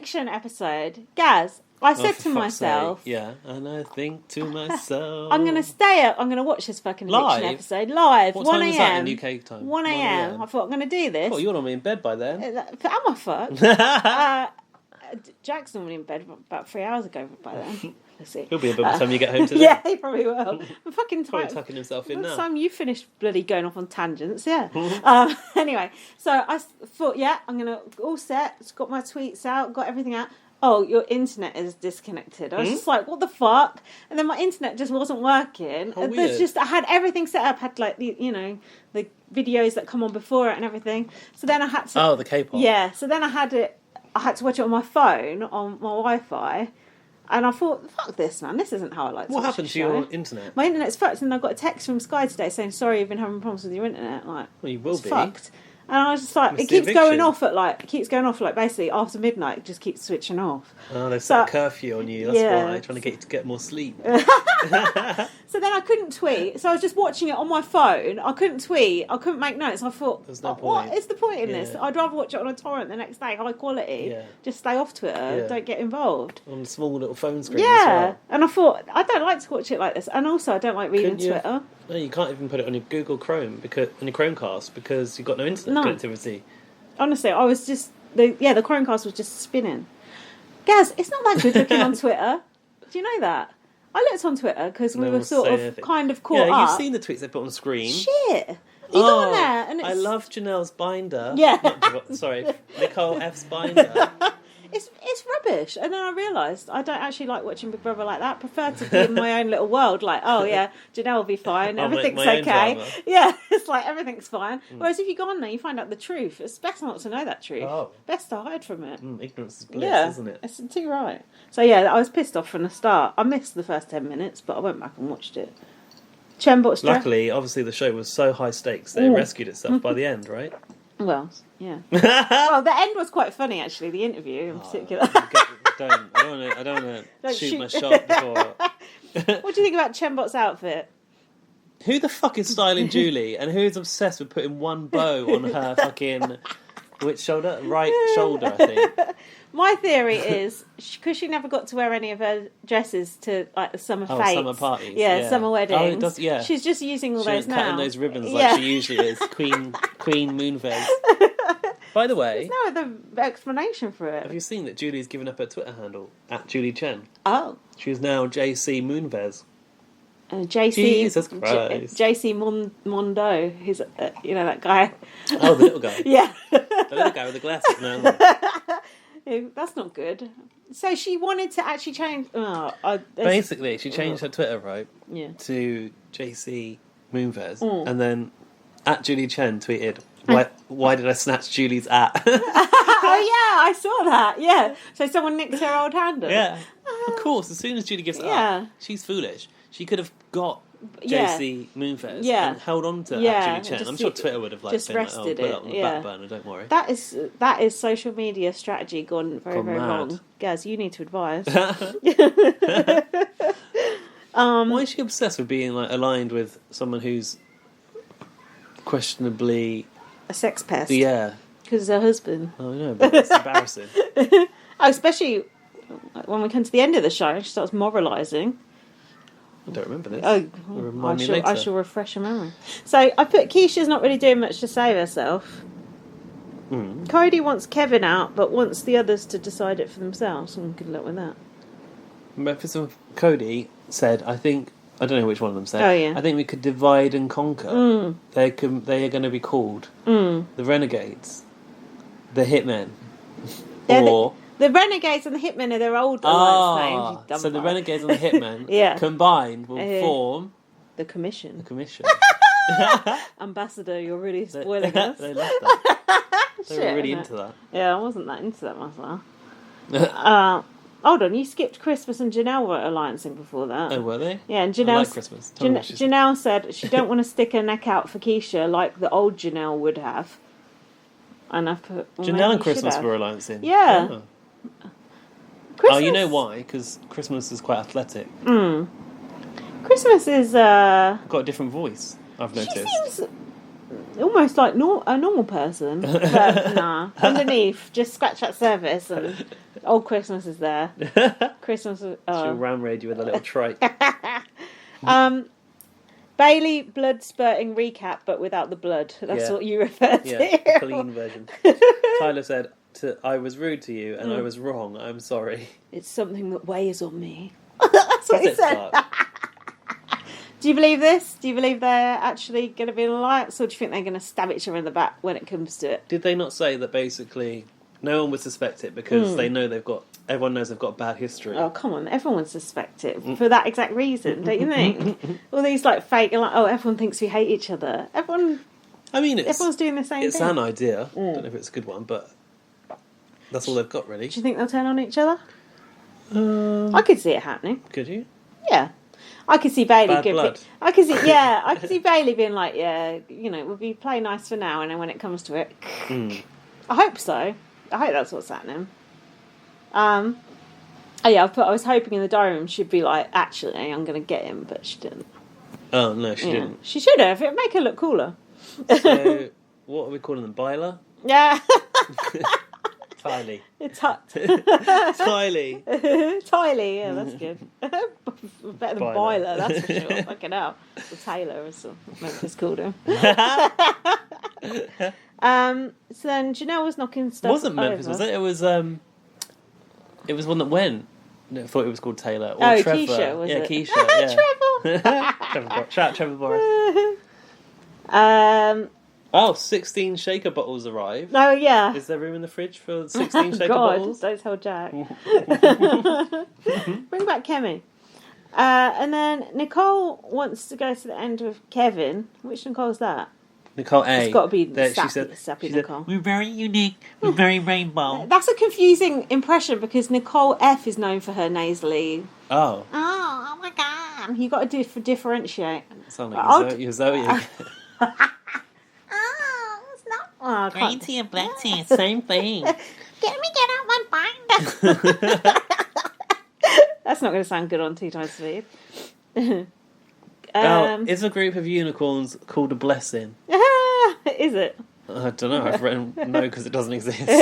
fiction episode, Gaz, I said to for fuck's myself... sake. Yeah, and I think to myself... I'm going to stay up. I'm going to watch this fucking Live? fiction episode live. What 1 time is a.m. that in UK time? 1 a.m. I thought, I'm going to do this. Oh, you're normally in bed by then. Am I fucked? Jack's normally in bed about 3 hours ago by then. Let's see. He'll be in bed by the time you get home today. Yeah, he probably will. I'm fucking Probably tired. tucking himself in By the now. time you finish bloody going off on tangents, yeah. Anyway, so I thought, yeah, I'm going to all set. It's got my tweets out, got everything out. Oh, your internet is disconnected. I was just like, what the fuck? And then my internet just wasn't working. Oh, There's weird. just, I had everything set up, had like the, the videos that come on before it and everything. So then I had to... Oh, the K-pop. Yeah, so then I had to watch it on my phone, on my Wi-Fi. And I thought, fuck this, man. This isn't how I like to What watch happened a to show. your internet? My internet's fucked, and I got a text from Sky today saying, sorry, you've been having problems with your internet. Like, Well, you will it's be. fucked. And I was just like, Must it be keeps going eviction. off basically after midnight. It just keeps switching off. Oh, they've set a curfew on you. That's why. Trying to get you to get more sleep. So then I couldn't tweet. So I was just watching it on my phone. I couldn't tweet. I couldn't make notes. I thought, There's no what point. is the point in this? Yeah. I'd rather watch it on a torrent the next day, high quality. Yeah. Just stay off Twitter. Yeah. Don't get involved. On a small little phone screen Yeah. as well. And I thought, I don't like to watch it like this. And also, I don't like reading Couldn't you- Twitter. No, you can't even put it on your Google Chrome, on your Chromecast, because you've got no internet No. connectivity. Honestly, I was just... the Chromecast was just spinning. Gaz, it's not that good looking on Twitter. Do you know that? I looked on Twitter because we No were one sort say of anything. kind of caught Yeah, up. you've seen the tweets they put on screen. Shit! You go on there and it's... I love Janelle's binder. Yeah. Sorry, Nicole F's binder. It's rubbish. And then I realised I don't actually like watching Big Brother like that. I prefer to be in my own little world. Like, oh yeah, Janelle will be fine. I'll make Everything's my own okay. drama. Yeah, it's like everything's fine. Whereas if you go on there, you find out the truth. It's best not to know that truth. Oh. Best to hide from it. Ignorance is bliss, Yeah, isn't it? it's too right. So yeah, I was pissed off from the start. I missed the first 10 minutes, but I went back and watched it. Chembot's dress. Luckily, obviously, the show was so high stakes that it rescued itself by the end, right? Well, yeah. Well, the end was quite funny actually. The interview in particular. I don't want to Don't shoot shoot. my shot before. What do you think about Chembot's outfit? Who the fuck is styling Julie, and who's obsessed with putting one bow on her fucking which shoulder? Right shoulder, I think. My theory is because she never got to wear any of her dresses to like the summer fates. Summer parties. Yeah, summer weddings. Oh, it does, yeah. She's just using all She those was cutting now. those ribbons Yeah. like she usually is. Queen Moonves. By the way, There's no other explanation for have it. you seen that Julie's given up her Twitter handle at Julie Chen? Oh. She is now JCMoonves. JC, Jesus Christ. JC Mondo, who's that guy. Oh, the little guy. Yeah, The little guy with the glasses. No. that's not good. So she wanted to actually change. Basically, she changed her Twitter, right, Yeah. to JC Moonves, Mm. and then at Julie Chen tweeted, why did I snatch Julie's at? Oh yeah, I saw that. Yeah. So someone nicked her old handle. Yeah. Of course, as soon as Julie gives it Yeah. up, she's foolish. She could have got Yeah. JC Moonves Yeah. and held on to Yeah, Julie Chen. just I'm sure Twitter would have just been like, rested put it, it on the yeah. back burner, don't worry. That is social media strategy gone very, Gone very mad. wrong. Gaz, you need to advise. Why is she obsessed with being like aligned with someone who's questionably... A sex pest. Yeah. Because her husband. Oh, I know, but it's embarrassing. Oh, especially when we come to the end of the show, she starts moralising. I don't remember this. Oh, Remind me later. I shall refresh your memory. So I put Keisha's not really doing much to save herself. Mm. Cody wants Kevin out, but wants the others to decide it for themselves. Good luck with that. Memphis and Cody said, I don't know which one of them said. Oh, yeah. I think we could divide and conquer. Mm. They are going to be called Mm. the Renegades, the Hitmen, They're or... The Renegades and the Hitmen are their old alliance names. You dumb so the fuck. Renegades and the Hitmen Yeah. combined will form The Commission. the Commission. Ambassador, you're really spoiling us. They loved that. They Shit, were really innit? into that. Yeah, I wasn't that into that myself. Hold on, you skipped Christmas and Janelle were alliancing before that. Oh, were they? Yeah, and I Janelle, like Christmas. Tell me what she said. Janelle said she don't want to stick her neck out for Keisha like the old Janelle would have. And I put... well, maybe Janelle and you should Christmas have. were alliancing. Yeah. Oh. Christmas, Oh, you know why? Because Christmas is quite athletic. Christmas is... Got a different voice, I've She noticed. seems Almost like a normal person. But nah. Underneath, just scratch that surface and old Christmas is there. Christmas is... She'll ram raid you with a little trike. Bailey blood spurting recap, but without the blood. That's what you refer to. Yeah, the clean version. Tyler said, I was rude to you and I was wrong. I'm sorry. It's something that weighs on me. That's what he said. Do you believe this? Do you believe they're actually going to be in an alliance, or do you think they're going to stab each other in the back when it comes to it? Did they not say that basically no one would suspect it because they know everyone knows they've got bad history? Oh, come on. Everyone suspects it for that exact reason, don't you think? All these like fake, like, oh, everyone thinks we hate each other. Everyone's doing the same thing. It's an idea. I don't know if it's a good one, but that's all they've got, really. Do you think they'll turn on each other? I could see it happening. Could you? Yeah. I could see Bailey. I could see Bailey being like, yeah, we'll be play nice for now, and then when it comes to it, I hope so. I hope that's what's happening. I was hoping in the diary room she'd be like, actually, I'm going to get him, but she didn't. Oh no, she didn't. She should have. It'd make her look cooler. So, what are we calling them? Byler? Yeah. Tylee. It's Tylee. Tylee, yeah, that's good. Better than Byler, that's for sure. Fucking hell. Or Taylor, as Memphis called him. So then Janelle was knocking stuff. It wasn't Memphis, was it? It was one that went. I thought it was called Taylor. Or Trevor. Keisha, was it? Keisha, yeah. Trevor. Shout out Trevor Boris. 16 shaker bottles arrived. Oh, yeah. Is there room in the fridge for 16 shaker bottles? Don't tell Jack. Bring back Kemi. And then Nicole wants to go to the end with Kevin. Which Nicole's that? Nicole A. It's got to be sappy Nicole. We're very unique. We're very rainbow. That's a confusing impression because Nicole F is known for her nasally. Oh my God. You've got to differentiate. Sound like you're Zoe. Oh, green tea and black tea, same thing. Get out my binder. That's not going to sound good on 2 times speed. Is a group of unicorns called a blessing? Is it? I don't know. I've written no because it doesn't exist. Do you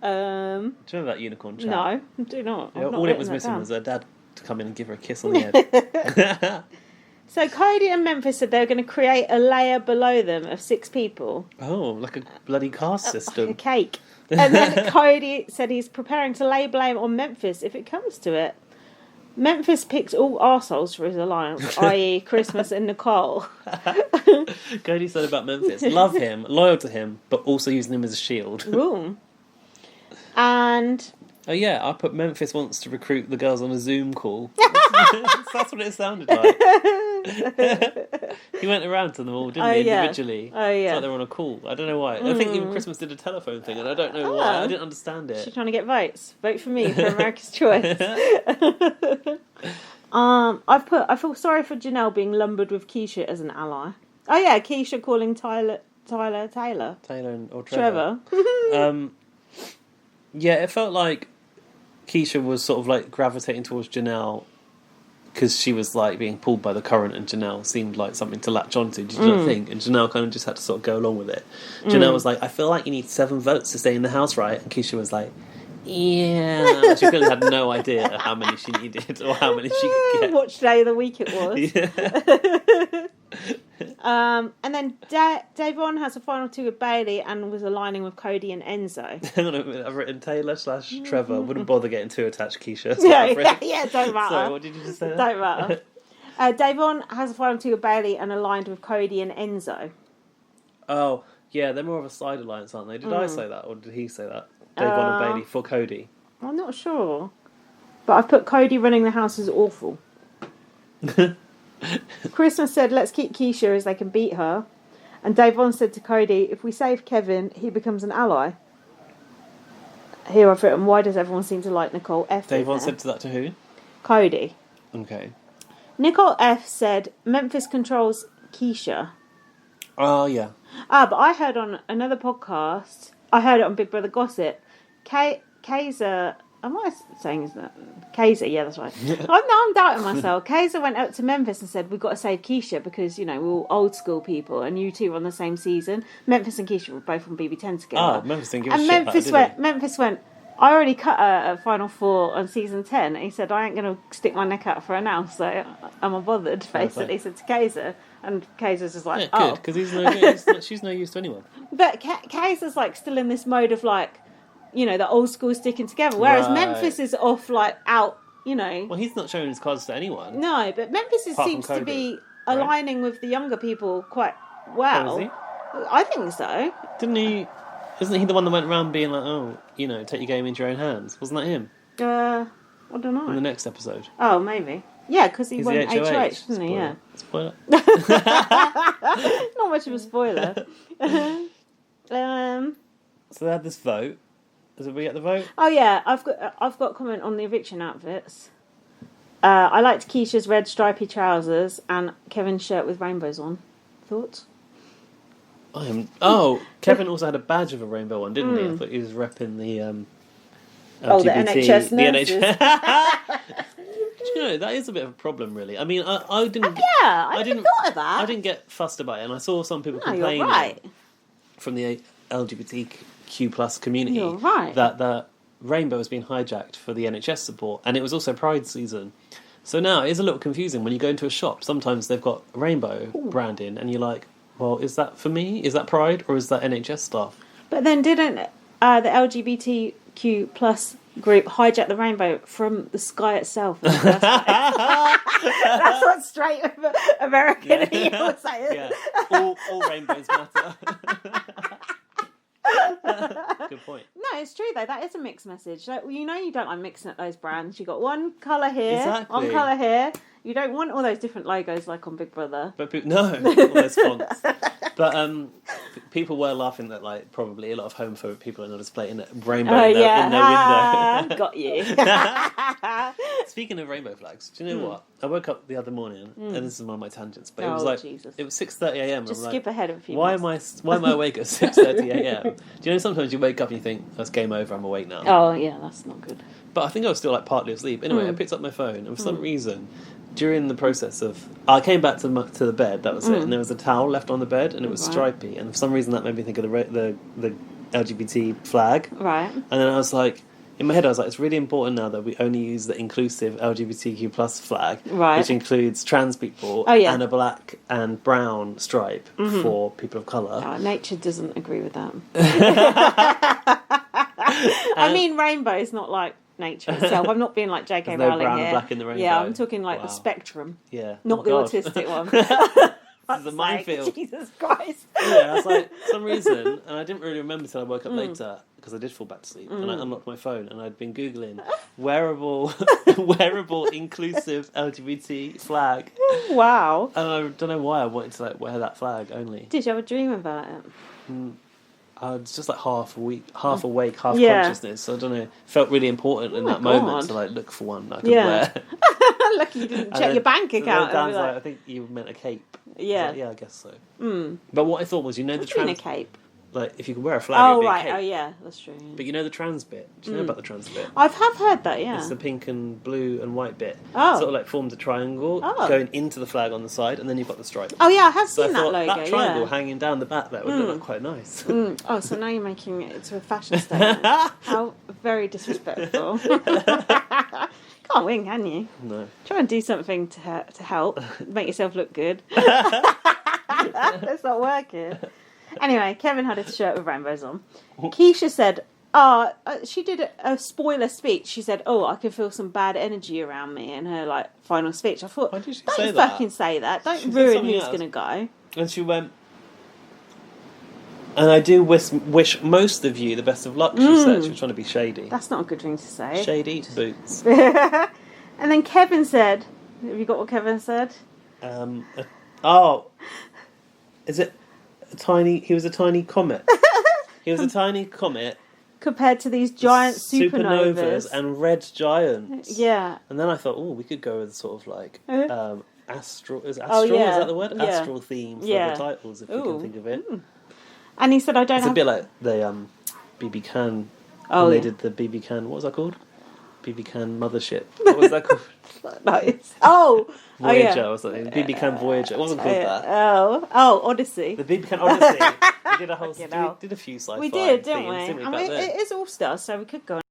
remember that unicorn chat? No, I do not. Yeah, all it was missing was her dad to come in and give her a kiss on the head. So Cody and Memphis said they were going to create a layer below them of 6 people. Oh, like a bloody caste system. Like a cake. And then Cody said he's preparing to lay blame on Memphis if it comes to it. Memphis picked all arseholes for his alliance, i.e. Christmas and Nicole. Cody said about Memphis, love him, loyal to him, but also using him as a shield. Ooh. And... Oh yeah, I put Memphis wants to recruit the girls on a Zoom call. That's what it sounded like. He went around to them all, didn't he, individually? Oh, yeah. It's like they were on a call. I don't know why. I think even Christmas did a telephone thing, and I don't know why. I didn't understand it. She's trying to get votes. Vote for me for America's Choice. I feel sorry for Janelle being lumbered with Keisha as an ally. Oh yeah, Keisha calling Taylor or Trevor. Yeah, it felt like Keisha was sort of like gravitating towards Janelle because she was like being pulled by the current, and Janelle seemed like something to latch onto. Did you not think? And Janelle kind of just had to sort of go along with it. Janelle was like, I feel like you need 7 votes to stay in the house, right? And Keisha was like, yeah. She clearly had no idea how many she needed or how many she could get. What day of the week it was. Yeah. And then Davon has a final 2 with Bailey and was aligning with Cody and Enzo. Hang on a minute, I've written Taylor/Trevor. Wouldn't bother getting too attached, Keisha. Yeah, don't matter. Sorry, what did you just say? Don't matter. Davon has a final 2 with Bailey and aligned with Cody and Enzo. Oh, yeah, they're more of a side alliance, aren't they? Did I say that, or did he say that? Davon and Bailey for Cody. I'm not sure. But I've put Cody running the house as awful. Christmas said, let's keep Keisha as they can beat her. And Davon said to Cody, if we save Kevin, he becomes an ally. Here I've written, why does everyone seem to like Nicole F? Davon said that to who? Cody. Okay. Nicole F said, Memphis controls Keisha. Oh, yeah. But I heard on another podcast, I heard it on Big Brother Gossip, Kaiser am I saying is that Kaiser? Yeah, that's right. I'm doubting myself. Kaiser went out to Memphis and said, we've got to save Keisha because, we're all old school people and you two were on the same season. Memphis and Keisha were both on BB10 together. Oh, Memphis didn't give a and shit about it, Memphis went, I already cut her at Final Four on season 10. And he said, I ain't going to stick my neck out for her now, so I'm unbothered, basically. He said to Kaiser. And Kaiser's just like, good, because she's no use to anyone. But Kaiser's like still in this mode of like, the old school sticking together. Whereas Memphis is off like out, Well, he's not showing his cards to anyone. No, but Memphis seems to be aligning with the younger people quite well. Oh, is he? I think so. Isn't he the one that went around being like, take your game into your own hands? Wasn't that him? I don't know. In the next episode. Oh, maybe. Yeah, because he won HOH, didn't he? Yeah. Spoiler. Not much of a spoiler. So they had this vote. Did we get the vote? Oh yeah, I've got a comment on the eviction outfits. I liked Keisha's red stripy trousers and Kevin's shirt with rainbows on. Thoughts? Kevin also had a badge of a rainbow one, didn't he? I thought he was repping the LGBT, the NHS nurses. That is a bit of a problem, really. I mean, I didn't. I didn't thought of that. I didn't get fussed about it, and I saw some people complaining from the LGBTQ plus community that the rainbow has been hijacked for the NHS support, and it was also Pride season. So now it is a little confusing when you go into a shop. Sometimes they've got rainbow branding, and you're like, well, is that for me? Is that Pride, or is that NHS stuff? But then didn't the LGBTQ plus group hijack the rainbow from the sky itself? That's what straight American people say. Yeah. All rainbows matter. Good point. No, it's true though. That is a mixed message. Like, you don't like mixing up those brands. You got one colour here, one colour here. You don't want all those different logos like on Big Brother. But all those fonts. But people were laughing that probably a lot of homophobic people are displaying a rainbow in their window. Got you. Speaking of rainbow flags, do you know what? I woke up the other morning, and this is one of my tangents, but it was it was 6:30 a.m. Just skip ahead of a few why am I awake at 6:30 a.m.? Do you know sometimes you wake up and you think, that's game over, I'm awake now. Oh yeah, that's not good. But I think I was still partly asleep. Anyway, I picked up my phone, and for some reason, during the process of... I came back to the bed, that was it, and there was a towel left on the bed, and it was stripy, and for some reason that made me think of the LGBT flag. Right. And then I was like... In my head, I was like, it's really important now that we only use the inclusive LGBTQ plus flag, which includes trans people and a black and brown stripe for people of colour. Oh, nature doesn't agree with that. I mean, rainbow is not like nature itself. I'm not being like J.K. Rowling brown here. And black in the rainbow. Yeah, I'm talking like the spectrum. Yeah. Not the autistic one. This is a minefield. Jesus Christ. Yeah, I was like, for some reason, and I didn't really remember until I woke up later, because I did fall back to sleep, and I unlocked my phone, and I'd been Googling wearable inclusive LGBT flag. Wow. And I don't know why I wanted to wear that flag only. Did you have a dream about it? I was just half awake, half consciousness. So I don't know. It felt really important in that moment to look for one that I could wear. Lucky you didn't check your bank account. Dan's I think you meant a cape. Yeah. I guess so. But what I thought was, the trans... a cape? If you could wear a flag, it'd be a cape. Oh yeah, that's true. Yeah. But the trans bit. Do you know about the trans bit? I have heard that, yeah. It's the pink and blue and white bit. Oh. Sort of forms a triangle going into the flag on the side, and then you've got the stripe. Oh yeah, I have seen that logo. That triangle hanging down the back there would look quite nice. Oh, so now you're making it into a fashion statement. How very disrespectful. Can't win, can you? No. Try and do something to help, make yourself look good. It's not working. Anyway, Kevin had his shirt with rainbows on. Keisha said, she did a spoiler speech. She said, I can feel some bad energy around me in her final speech. I thought, why did she don't say that? fucking say that. Don't ruin who's going to go. And she went, and I do wish most of you the best of luck, she said. She was trying to be shady. That's not a good thing to say. Shady boots. And then Kevin said, have you got what Kevin said? Is it a tiny... He was a tiny comet. He was a tiny comet. Compared to these giant supernovas. And red giants. Yeah. And then I thought, we could go with sort of astral... Is astral? Is that the word? Yeah. Astral theme for the titles, if you can think of it. And he said, It's a bit like the BB Can. They did the BB Can... What was that called? BB Can Mothership. What was that called? Nice. Oh, Voyager yeah. or something. BB Can Voyager. It wasn't called that. Odyssey. The BB Can Odyssey. We did a whole. Fucking hell. We did a few sci-fi. We did, didn't themes, we? didn't we? I back mean, then? it is All Stars, so we could go on